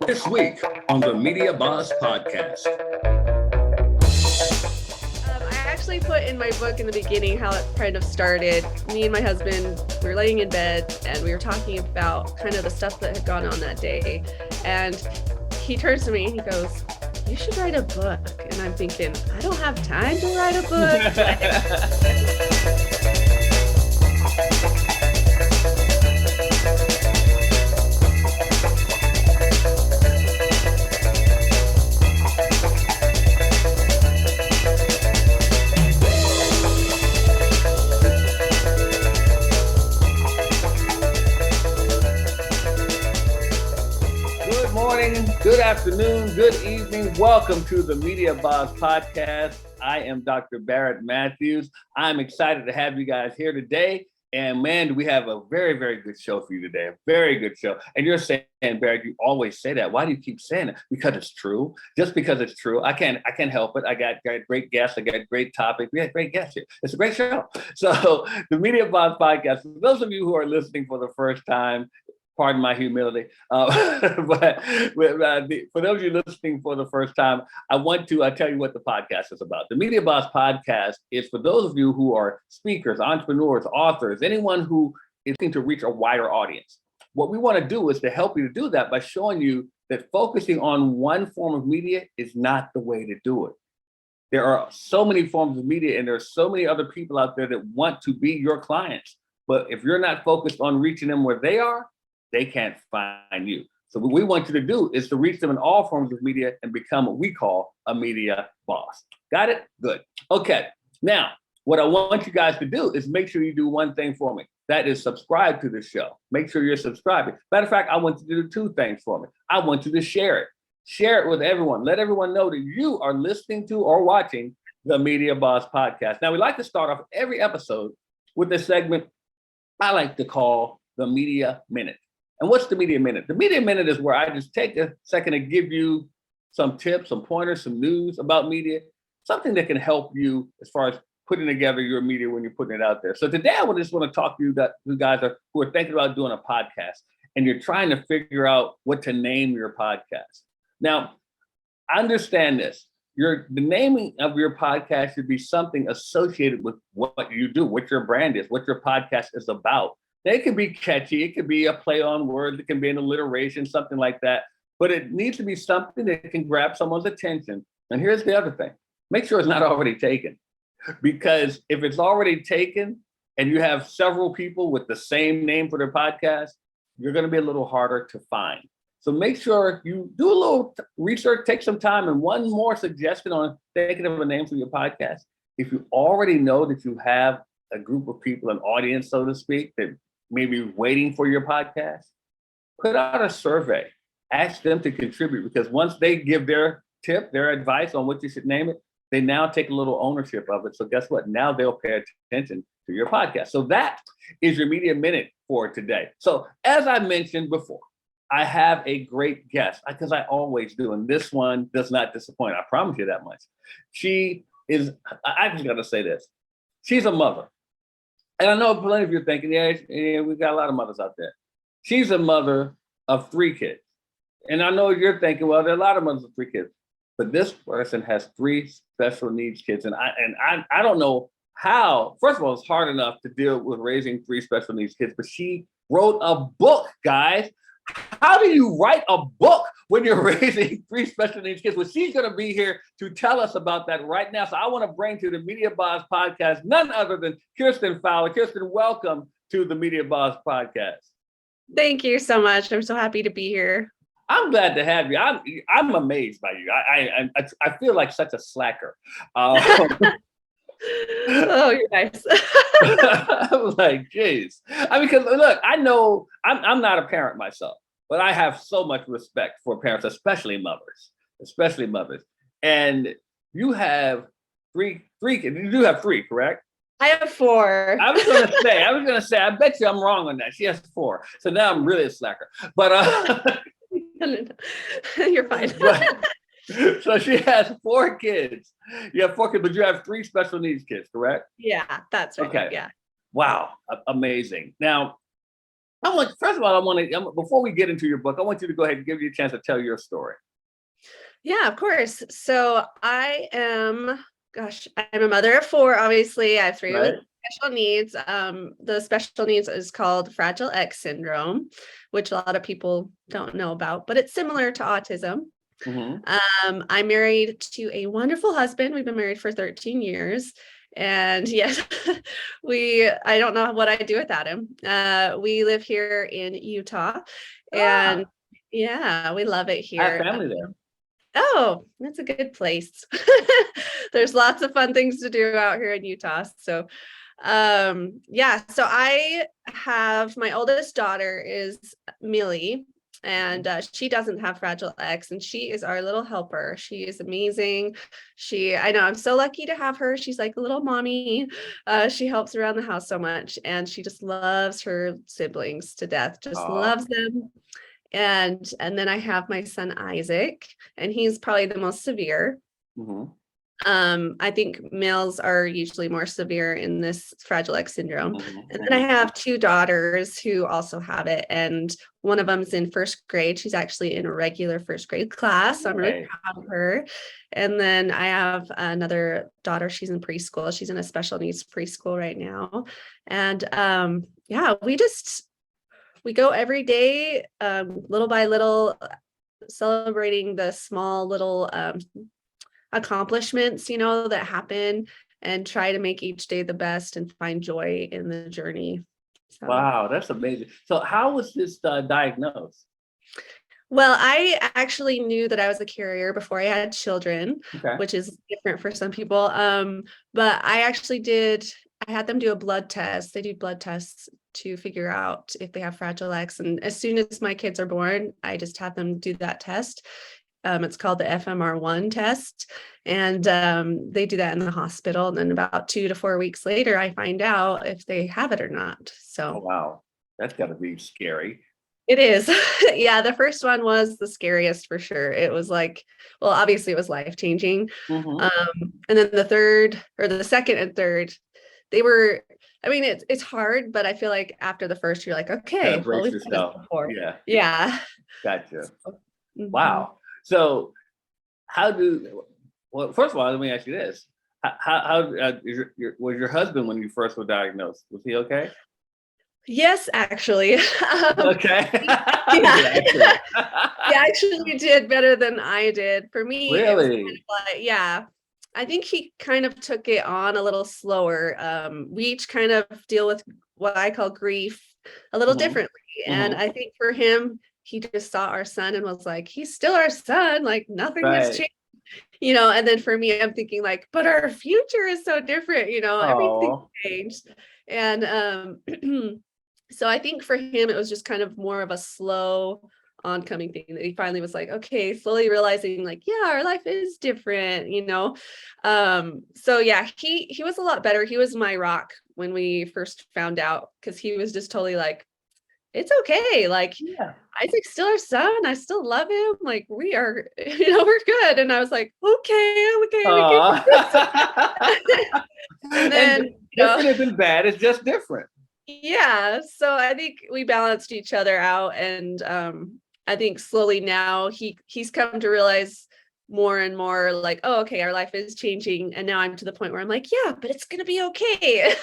This week on the Media Boss Podcast. I actually put in my book in the beginning how it kind of started. Me and my husband, we were laying in bed and we were talking about kind of the stuff that had gone on that day. And he turns to me and he goes, "You should write a book." And I'm thinking, I don't have time to write a book. Good afternoon, good evening. Welcome to the Media Boss Podcast. I am Dr. Barrett Matthews. I'm excited to have you guys here today. And man, we have a very, very good show for you today. A very good show. And you're saying, Barrett, you always say that. Why do you keep saying it? Because it's true. Just because it's true. I can't help it. I got great guests. I got great topics. We had great guests here. It's a great show. So the Media Boss Podcast, for those of you who are listening for the first time, pardon my humility. But for those of you listening for the first time, I want to tell you what the podcast is about. The Media Boss Podcast is for those of you who are speakers, entrepreneurs, authors, anyone who is looking to reach a wider audience. What we want to do is to help you to do that by showing you that focusing on one form of media is not the way to do it. There are so many forms of media and there are so many other people out there that want to be your clients. But if you're not focused on reaching them where they are, they can't find you. So what we want you to do is to reach them in all forms of media and become what we call a media boss. Got it? Good. Okay. Now, what I want you guys to do is make sure you do one thing for me. That is subscribe to the show. Make sure you're subscribing. Matter of fact, I want you to do two things for me. I want you to share it. Share it with everyone. Let everyone know that you are listening to or watching the Media Boss Podcast. Now, we like to start off every episode with a segment I like to call the Media Minute. And what's the Media Minute? The Media Minute is where I just take a second to give you some tips, some pointers, some news about media, something that can help you as far as putting together your media when you're putting it out there. So today I just want to talk to you guys who are thinking about doing a podcast and you're trying to figure out what to name your podcast. Now, understand this. The naming of your podcast should be something associated with what you do, what your brand is, what your podcast is about. It can be catchy. It could be a play on words. It can be an alliteration, something like that. But it needs to be something that can grab someone's attention. And here's the other thing. Make sure it's not already taken. Because if it's already taken and you have several people with the same name for their podcast, you're going to be a little harder to find. So make sure you do a little research, take some time. And one more suggestion on thinking of a name for your podcast. If you already know that you have a group of people, an audience, so to speak, that maybe waiting for your podcast, put out a survey, ask them to contribute, because once they give their tip, their advice on what you should name it, they now take a little ownership of it. So guess what? Now they'll pay attention to your podcast. So that is your Media Minute for today. So as I mentioned before, I have a great guest, because I always do. And this one does not disappoint. I promise you that much. I just got to say this. She's a mother. And I know plenty of you are thinking, yeah, we've got a lot of mothers out there. She's a mother of 3 kids. And I know you're thinking, well, there are a lot of mothers of 3 kids. But this person has 3 special needs kids. And I don't know how. First of all, it's hard enough to deal with raising 3 special needs kids. But she wrote a book, guys. How do you write a book when you're raising 3 special needs kids? Well, she's going to be here to tell us about that right now. So I want to bring to the Media Boss Podcast none other than Kirsten Fowler. Kirsten, welcome to the Media Boss Podcast. Thank you so much. I'm so happy to be here. I'm glad to have you. I'm amazed by you. I feel like such a slacker. Oh, you're nice. I'm like, geez. I mean, because look, I know I'm not a parent myself, but I have so much respect for parents, especially mothers. And you have three kids. You do have 3, correct? I have 4. I was gonna say, I bet you I'm wrong on that. She has 4. So now I'm really a slacker. But No. You're fine. So she has 4 kids. You have 4 kids, but you have 3 special needs kids, correct? Yeah, that's right. Okay. Yeah. Wow, amazing. Now, First of all, before we get into your book, I want you to go ahead and give you a chance to tell your story. Yeah, of course. So I'm a mother of four, obviously. I have three with Right. special needs. The special needs is called Fragile X syndrome, which a lot of people don't know about, but it's similar to autism. Mm-hmm. I'm married to a wonderful husband. We've been married for 13 years. And yes, I don't know what I'd do without him. We live here in Utah, and yeah, we love it I have here. family there. Oh, that's a good place. There's lots of fun things to do out here in Utah. So, yeah, so I have my oldest daughter is Millie, and she doesn't have Fragile X, and she is our little helper. She is amazing. I know I'm so lucky to have her. She's like a little mommy. She helps around the house so much, and she just loves her siblings to death, just Aw. loves them. And then I have my son Isaac, and he's probably the most severe. Mm-hmm. I think males are usually more severe in this Fragile X syndrome. Mm-hmm. And then I have two daughters who also have it, and one of them's in first grade. She's actually in a regular first grade class, so I'm really proud of her. And then I have another daughter. She's in preschool. She's in a special needs preschool right now. And yeah, we go every day, little by little, celebrating the small little accomplishments, that happen, and try to make each day the best and find joy in the journey. So. Wow, that's amazing. So how was this diagnosed? Well, I actually knew that I was a carrier before I had children, Okay. which is different for some people. But I had them do a blood test. They do blood tests to figure out if they have Fragile X. And as soon as my kids are born, I just have them do that test. It's called the FMR1 test. And they do that in the hospital. And then about 2 to 4 weeks later, I find out if they have it or not. So, Oh, wow. That's got to be scary. It is. Yeah, the first one was the scariest for sure. It was like, well, obviously it was life-changing. Mm-hmm. And then the second and third, it's hard, but I feel like after the first, you're like, okay, well, Brace we've done this yourself. before. Yeah. Yeah. Gotcha. Mhm. Wow. So well, first of all, let me ask you this. How was your husband when you first were diagnosed? Was he okay? Yes, actually. Okay. Yeah. He actually did better than I did. For me, it was kind Really? of like, yeah, I think he kind of took it on a little slower. We each kind of deal with what I call grief a little Mm-hmm. differently. And Mm-hmm. I think for him, he just saw our son and was like, he's still our son, like nothing has Right. changed. And then for me, I'm thinking like, but our future is so different, everything Oh. changed. And so I think for him, it was just kind of more of a slow oncoming thing that he finally was like, okay, slowly realizing like, yeah, our life is different. So yeah, he was a lot better. He was my rock when we first found out, because he was just totally like, it's okay. Like, Yeah. Isaac's still our son. I still love him. Like, we are, we're good. And I was like, okay, we can do this. And then, different isn't bad. It's just different. yeah. So I think we balanced each other out. And I think slowly now he's come to realize more and more like, oh, okay, our life is changing. And now I'm to the point where I'm like, yeah, but it's going to be okay.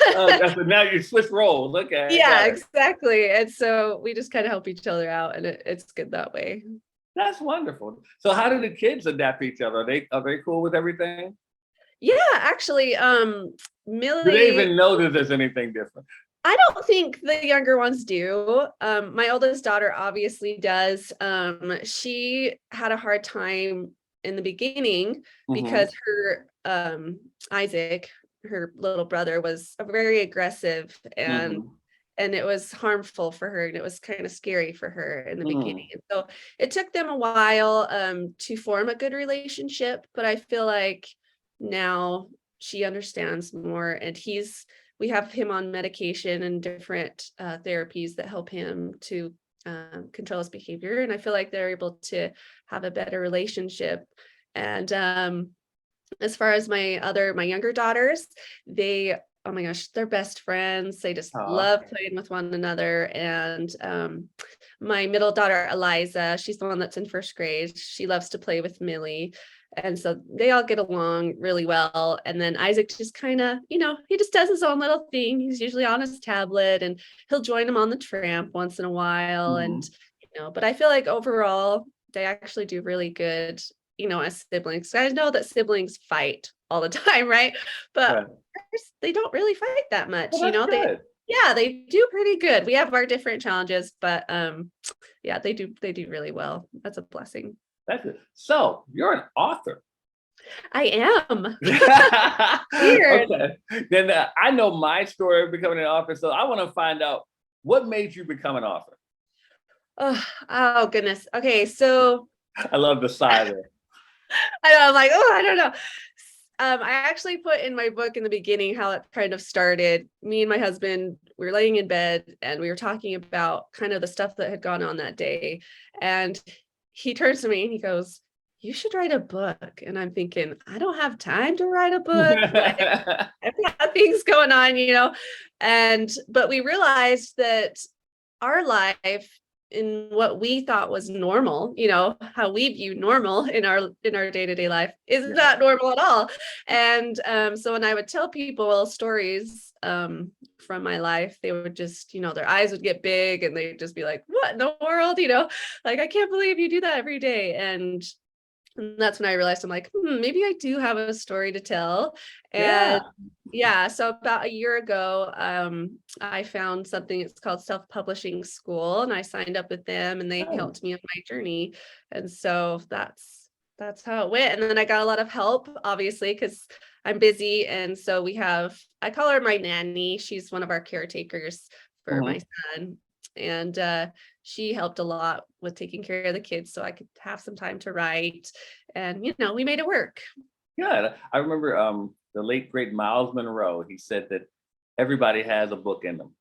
Now you switch roles. Okay. Yeah, exactly. And so we just kind of help each other out, and it's good that way. That's wonderful. So how do the kids adapt to each other? Are they cool with everything? Yeah, actually, Millie. Do they even know that there's anything different? I don't think the younger ones do. My oldest daughter obviously does. She had a hard time in the beginning because her Isaac, her little brother, was very aggressive, and it was harmful for her, and it was kind of scary for her in the beginning. And so it took them a while to form a good relationship, but I feel like now she understands more, and we have him on medication and different therapies that help him to control his behavior. And I feel like they're able to have a better relationship. And as far as my younger daughters, they oh my gosh, they're best friends. They just Oh, love playing with one another. And my middle daughter, Eliza, she's the one that's in first grade. She loves to play with Millie. And so they all get along really well. And then Isaac just kind of, he just does his own little thing. He's usually on his tablet and he'll join him on the tramp once in a while. And, mhm. but I feel like overall, they actually do really good, as siblings. I know that siblings fight all the time, right? But Right. they don't really fight that much, Well, that's good. they do pretty good. We have our different challenges, but yeah, they do really well. That's a blessing. That's it. So you're an author. I am. Weird. Okay. Then I know my story of becoming an author. So I want to find out what made you become an author. Oh goodness. Okay, so I love the sigh there. I know, I'm like, oh, I don't know. I actually put in my book in the beginning how it kind of started. Me and my husband, we were laying in bed and we were talking about kind of the stuff that had gone on that day. And he turns to me and he goes, "You should write a book." And I'm thinking, I don't have time to write a book. Like, I've got things going on. But we realized that our life in what we thought was normal, how we view normal in our day-to-day life is Yeah. not normal at all. And so when I would tell people stories from my life, they would just, their eyes would get big and they'd just be like, "What in the world?" Like, "I can't believe you do that every day." And that's when I realized, I'm like, maybe I do have a story to tell. Yeah. And yeah, so about a year ago, I found something, it's called Self-Publishing School, and I signed up with them and they Oh. helped me on my journey. And so that's how it went. And then I got a lot of help, obviously, because I'm busy. And so I call her my nanny. She's one of our caretakers for my Mhm. son. And she helped a lot with taking care of the kids so I could have some time to write. And, we made it work. Good. I remember the late great Miles Monroe. He said that everybody has a book in them.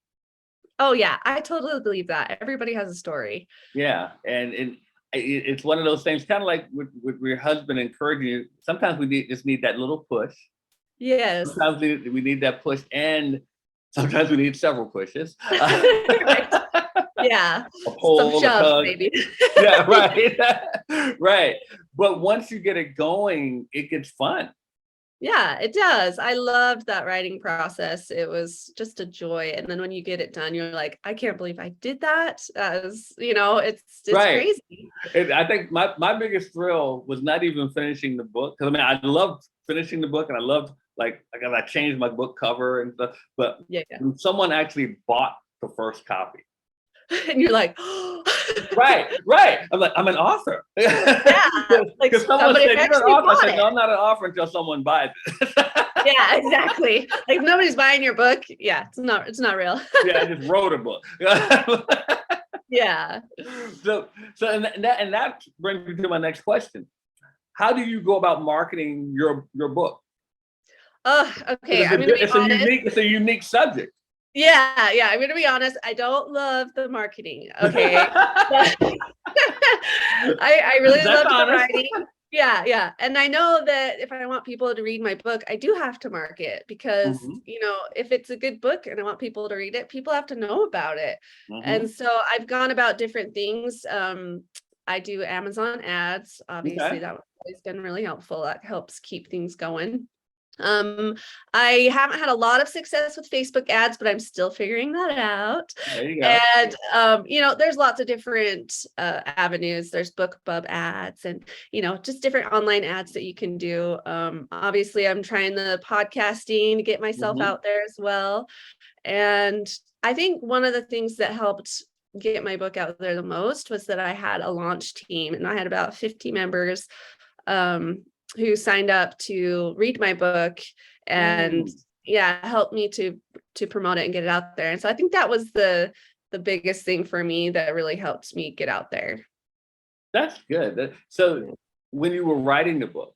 Oh, yeah, I totally believe that. Everybody has a story. Yeah, and it's one of those things, kind of like with your husband encouraging you. Sometimes we just need that little push. Yes. Sometimes we need that push, and sometimes we need several pushes. Right. Yeah. A Some pull, a shoves, tug. maybe. Yeah, right, right. But once you get it going, it gets fun. Yeah, it does. I loved that writing process. It was just a joy. And then when you get it done, you're like, I can't believe I did that. It's Right. crazy. And I think my biggest thrill was not even finishing the book, because I mean I loved finishing the book and I loved like I changed my book cover and stuff. But Yeah. when someone actually bought the first copy, And you're like, right. I'm like, I'm an author. yeah, like Because someone somebody said, "You're an actually author." I bought said, "No, it. I'm not an author until someone buys it." Yeah, exactly. Like, nobody's buying your book. Yeah, it's not real. Yeah, I just wrote a book. Yeah. So that brings me to my next question. How do you go about marketing your book? Oh, okay. It's I'm gonna be honest. it's a unique subject. Yeah, I'm gonna be honest. I don't love the marketing. Okay. But I really That's loved the honest. writing. Yeah. And I know that if I want people to read my book, I do have to market because, Mhm, if it's a good book and I want people to read it, people have to know about it. mhm. And so I've gone about different things. I do Amazon ads. Obviously, Okay, that has been really helpful. That helps keep things going. Um, I haven't had a lot of success with Facebook ads, but I'm still figuring that out. there you go. And there's lots of different avenues. There's BookBub ads and just different online ads that you can do. Obviously, I'm trying the podcasting to get myself Mhm, out there as well. And I think one of the things that helped get my book out there the most was that I had a launch team and I had about 50 members. Who signed up to read my book and mm. help me to promote it and get it out there. And so I think that was the biggest thing for me that really helped me get out there. That's good. So when you were writing the book,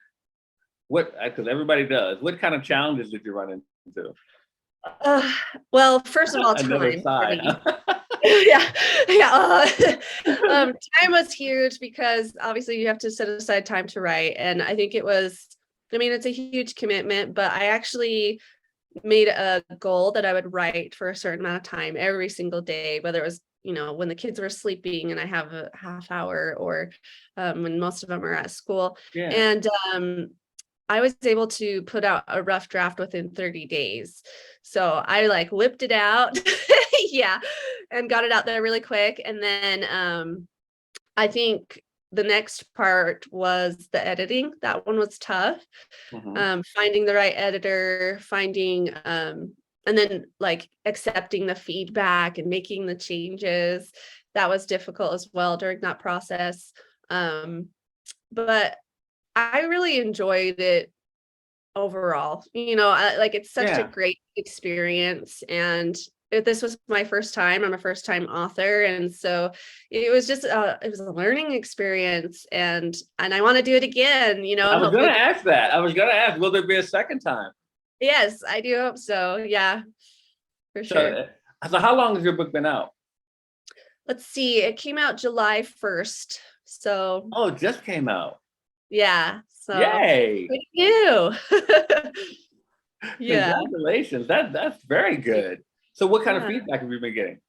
because everybody does, what kind of challenges did you run into? Uh, well, first of all, Another time for side, me. huh? Yeah. Time was huge because obviously you have to set aside time to write. And I think it's a huge commitment, but I actually made a goal that I would write for a certain amount of time every single day, whether it was, when the kids were sleeping and I have a half hour, or when most of them are at school. Yeah. And I was able to put out a rough draft within 30 days. So I like whipped it out. Yeah. And got it out there really quick. And then I think the next part was the editing. That one was tough. Finding the right editor, and then like accepting the feedback and making the changes. That was difficult as well during that process. But I really enjoyed it overall. It's such a great experience. And this was my first time. I'm a first time author. And so it was just, it was a learning experience, and I want to do it again, I was going to ask that. I was going to ask, will there be a second time? Yes, I do hope so. Yeah, for sure. So how long has your book been out? Let's see. It came out July 1st. So. Oh, it just came out. Yeah. So. Yay. Thank you. Yeah. Congratulations. That's very good. So what kind of feedback have you been getting?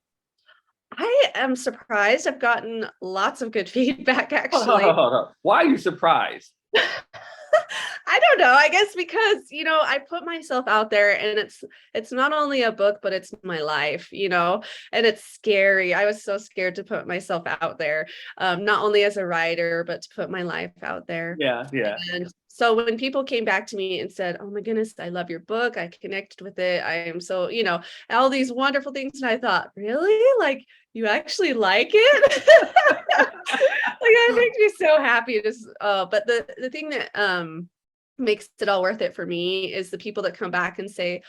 I am surprised. I've gotten lots of good feedback, actually. Hold on. Why are you surprised? I don't know. I guess because, I put myself out there, and it's not only a book, but it's my life, and it's scary. I was so scared to put myself out there, not only as a writer, but to put my life out there. Yeah. Yeah. And so when people came back to me and said, "Oh my goodness, I love your book. I connected with it. I am so, all these wonderful things." And I thought, really? Like, you actually like it? Like, that makes me so happy. But the thing that makes it all worth it for me is the people that come back and say,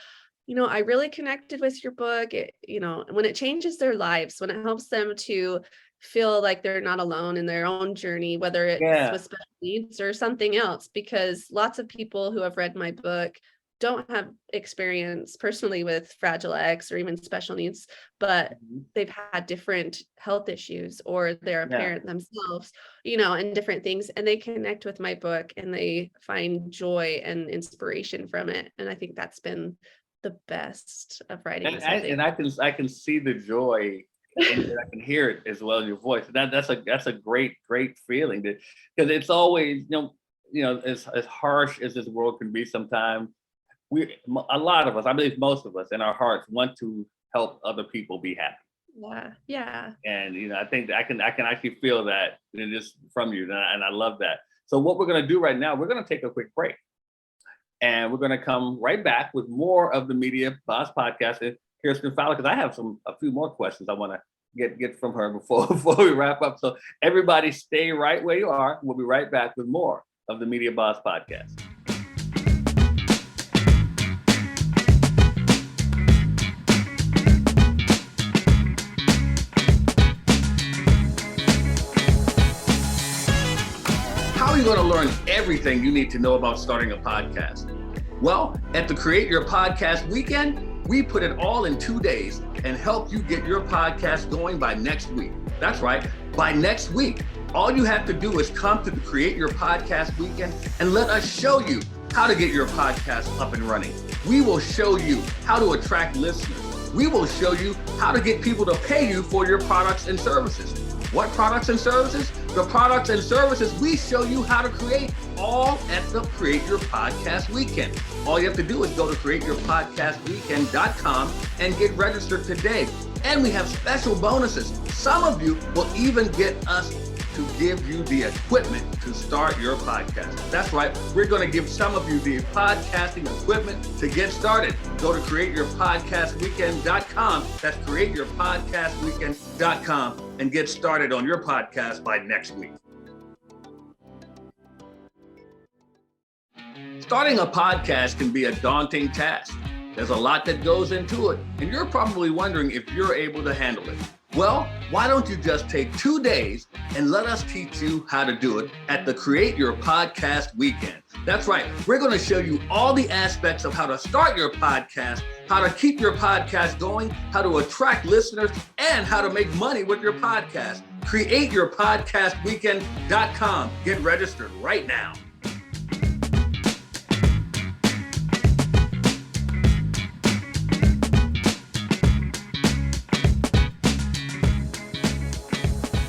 I really connected with your book. When it changes their lives, when it helps them to feel like they're not alone in their own journey, whether it's with special needs or something else, because lots of people who have read my book don't have experience personally with Fragile X or even special needs, but they've had different health issues, or they're a parent themselves, and different things, and they connect with my book and they find joy and inspiration from it. And I think that's been the best of writing. And I can see the joy, and I can hear it as well in your voice. That's a great feeling, because it's always, as harsh as this world can be sometimes, a lot of us, I believe most of us in our hearts, want to help other people be happy. Yeah. And I think I can actually feel that just from you, and I love that. So what we're going to do right now, we're going to take a quick break, and we're going to come right back with more of the Media Boss Podcast with Kirsten Fowler, because I have a few more questions I want to get from her before we wrap up. So everybody stay right where you are. We'll be right back with more of the Media Boss Podcast. How are you going to learn everything you need to know about starting a podcast? Well, at the Create Your Podcast Weekend, we put it all in 2 days and help you get your podcast going by next week. That's right, by next week. All you have to do is come to the Create Your Podcast Weekend and let us show you how to get your podcast up and running. We will show you how to attract listeners. We will show you how to get people to pay you for your products and services. What products and services? The products and services we show you how to create, all at the Create Your Podcast Weekend. All you have to do is go to createyourpodcastweekend.com and get registered today. And we have special bonuses. Some of you will even get us to give you the equipment to start your podcast. That's right, we're going to give some of you the podcasting equipment to get started. Go to createyourpodcastweekend.com. That's createyourpodcastweekend.com and get started on your podcast by next week. Starting a podcast can be a daunting task. There's a lot that goes into it, and you're probably wondering if you're able to handle it. Well, why don't you just take 2 days and let us teach you how to do it at the Create Your Podcast Weekend. That's right. We're going to show you all the aspects of how to start your podcast, how to keep your podcast going, how to attract listeners, and how to make money with your podcast. CreateYourPodcastWeekend.com. Get registered right now.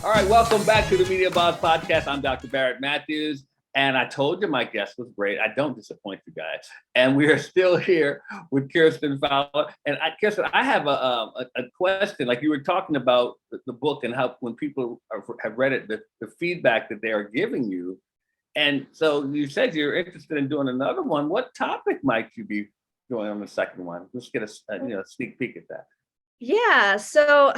All right, welcome back to the Media Boss Podcast. I'm Dr. Barrett Matthews, and I told you my guest was great. I don't disappoint you guys. And we are still here with Kirsten Fowler. And Kirsten, I have a question. Like you were talking about the book and how when people have read it, the feedback that they are giving you. And so you said you're interested in doing another one. What topic might you be doing on the second one? Let's get a sneak peek at that. Yeah, so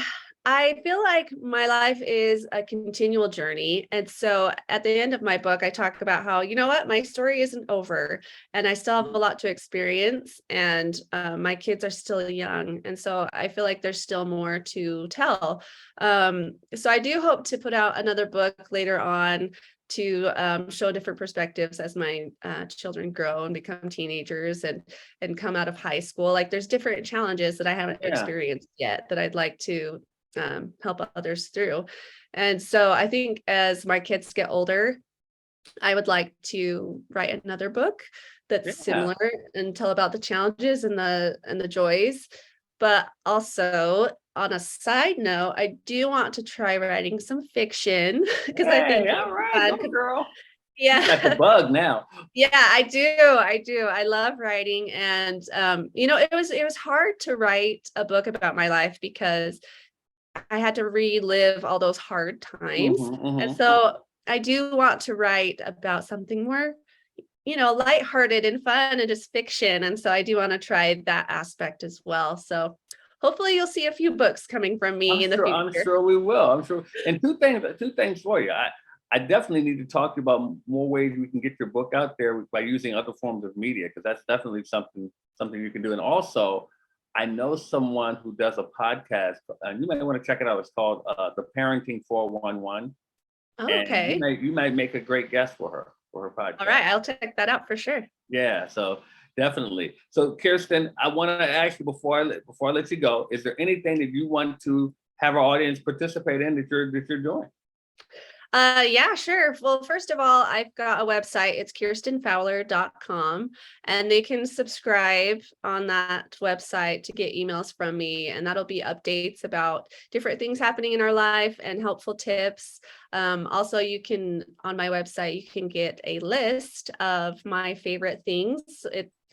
I feel like my life is a continual journey. And so at the end of my book, I talk about how, you know what, my story isn't over and I still have a lot to experience. And my kids are still young. And so I feel like there's still more to tell. So I do hope to put out another book later on to show different perspectives as my children grow and become teenagers and come out of high school. Like there's different challenges that I haven't experienced yet that I'd like to help others through. And so I think as my kids get older, I would like to write another book that's similar and tell about the challenges and the joys. But also on a side note, I do want to try writing some fiction because I think all right, go girl. Yeah. You got the bug now. Yeah, I do. I love writing. And it was hard to write a book about my life because I had to relive all those hard times. And so I do want to write about something more, lighthearted and fun and just fiction. And so I do want to try that aspect as well. So hopefully you'll see a few books coming from me in the future. I'm sure we will. I'm sure. And two things for you. I definitely need to talk to you about more ways we can get your book out there by using other forms of media, because that's definitely something you can do. And also, I know someone who does a podcast, and you might want to check it out. It's called The Parenting 411. Okay. And you might make a great guest for her podcast. All right, I'll check that out for sure. Yeah, so definitely. So Kirsten, I want to ask you before I let you go, is there anything that you want to have our audience participate in that you're doing? Yeah, sure. Well, first of all, I've got a website. It's kirstenfowler.com, and they can subscribe on that website to get emails from me, and that'll be updates about different things happening in our life and helpful tips. Also, on my website, you can get a list of my favorite things.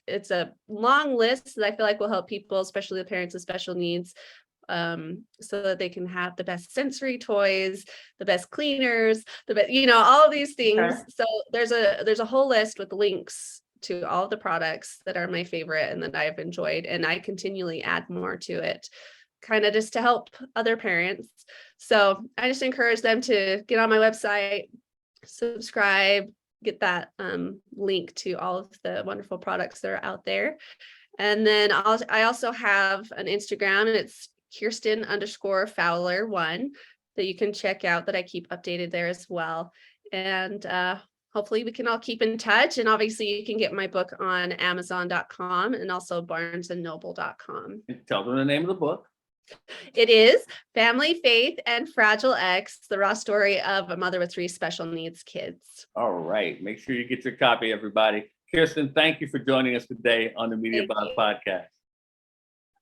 It's a long list that I feel like will help people, especially the parents with special needs, so that they can have the best sensory toys, the best cleaners, all of these things. Okay. So there's a whole list with links to all of the products that are my favorite and that I've enjoyed, and I continually add more to it, kind of just to help other parents. So I just encourage them to get on my website, subscribe, get that link to all of the wonderful products that are out there. And then I also have an Instagram, and it's Kirsten_Fowler1 that you can check out, that I keep updated there as well. And hopefully we can all keep in touch. And obviously you can get my book on Amazon.com and also BarnesandNoble.com. Tell them the name of the book. It is Family, Faith, and Fragile X, the raw story of a mother with 3 special needs kids. All right. Make sure you get your copy, everybody. Kirsten, thank you for joining us today on the Media Boss Podcast.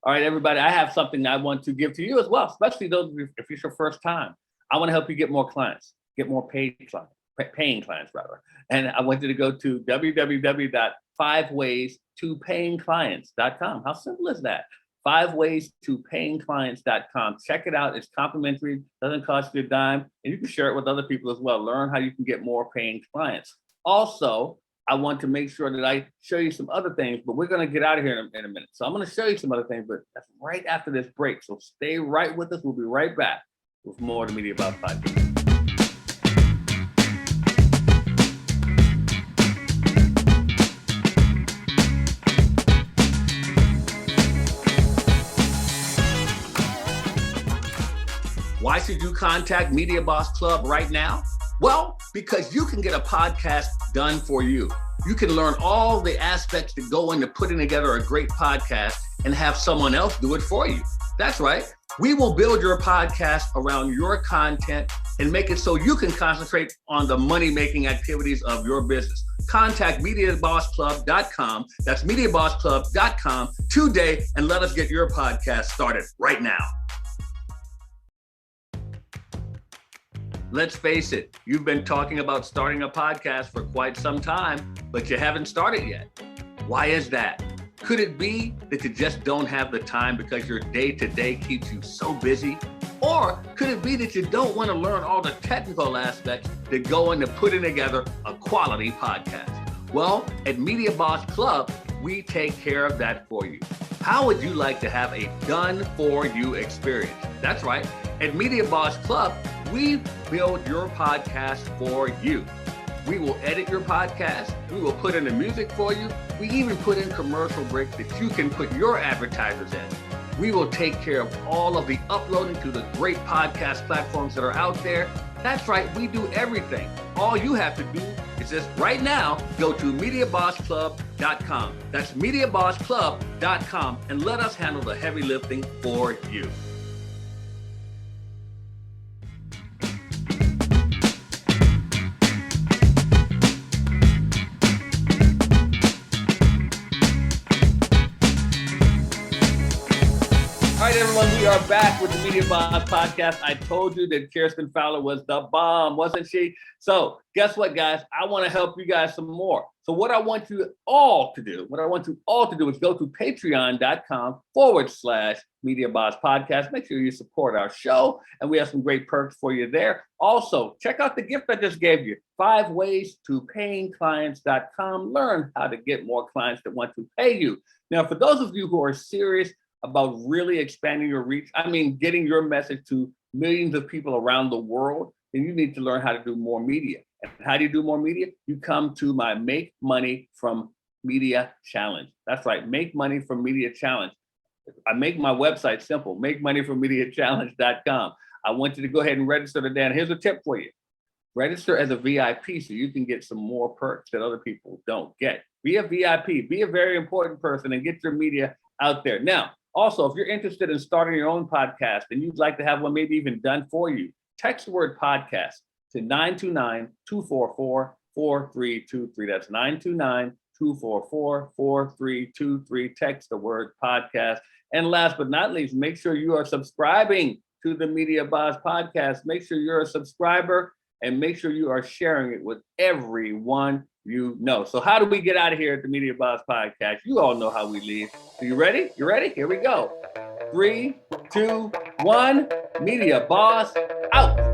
All right, everybody, I have something I want to give to you as well, especially those if it's your first time. I want to help you get more clients, get more paying clients rather. And I want you to go to www.5waystoPayingClients.com. How simple is that? 5waystoPayingClients.com. Check it out. It's complimentary, doesn't cost you a dime, and you can share it with other people as well. Learn how you can get more paying clients. Also, I want to make sure that I show you some other things, but we're going to get out of here in a minute. So I'm going to show you some other things, but that's right after this break. So stay right with us. We'll be right back with more of the Media Boss Podcast. Why should you contact Media Boss Club right now? Well, because you can get a podcast done for you. You can learn all the aspects that go into putting together a great podcast and have someone else do it for you. That's right. We will build your podcast around your content and make it so you can concentrate on the money-making activities of your business. Contact MediaBossClub.com. That's MediaBossClub.com today, and let us get your podcast started right now. Let's face it, you've been talking about starting a podcast for quite some time, but you haven't started yet. Why is that? Could it be that you just don't have the time because your day-to-day keeps you so busy? Or could it be that you don't want to learn all the technical aspects that go into putting together a quality podcast? Well, at Media Boss Club, we take care of that for you. How would you like to have a done-for-you experience? That's right. At Media Boss Club, we build your podcast for you. We will edit your podcast. We will put in the music for you. We even put in commercial breaks that you can put your advertisers in. We will take care of all of the uploading to the great podcast platforms that are out there. That's right, we do everything. All you have to do is just right now go to MediaBossClub.com. That's MediaBossClub.com and let us handle the heavy lifting for you. All right, everyone, we are back with the Media Boss Podcast. I told you that Kirsten Fowler was the bomb, wasn't she? So guess what, guys? I want to help you guys some more. So what I want you all to do is go to patreon.com/Media Boss Podcast. Make sure you support our show, and we have some great perks for you there. Also, check out the gift I just gave you, 5 ways to payingclients.com. Learn how to get more clients that want to pay you. Now, for those of you who are serious about really expanding your reach, I mean, getting your message to millions of people around the world, then you need to learn how to do more media. And how do you do more media? You come to my Make Money from Media Challenge. That's right, Make Money from Media Challenge. I make my website simple, makemoneyfrommediachallenge.com. I want you to go ahead and register today. And here's a tip for you. Register as a VIP so you can get some more perks that other people don't get. Be a VIP, be a very important person and get your media out there. Now, also, if you're interested in starting your own podcast and you'd like to have one maybe even done for you, text the word podcast to 929-244-4323. That's 929-244-4323. Text the word podcast. And last but not least, make sure you are subscribing to the Media Boss Podcast. Make sure you're a subscriber and make sure you are sharing it with everyone you know. So how do we get out of here at the Media Boss Podcast? You all know how we leave. So you ready? You ready? Here we go. 3, 2, 1. Media Boss out.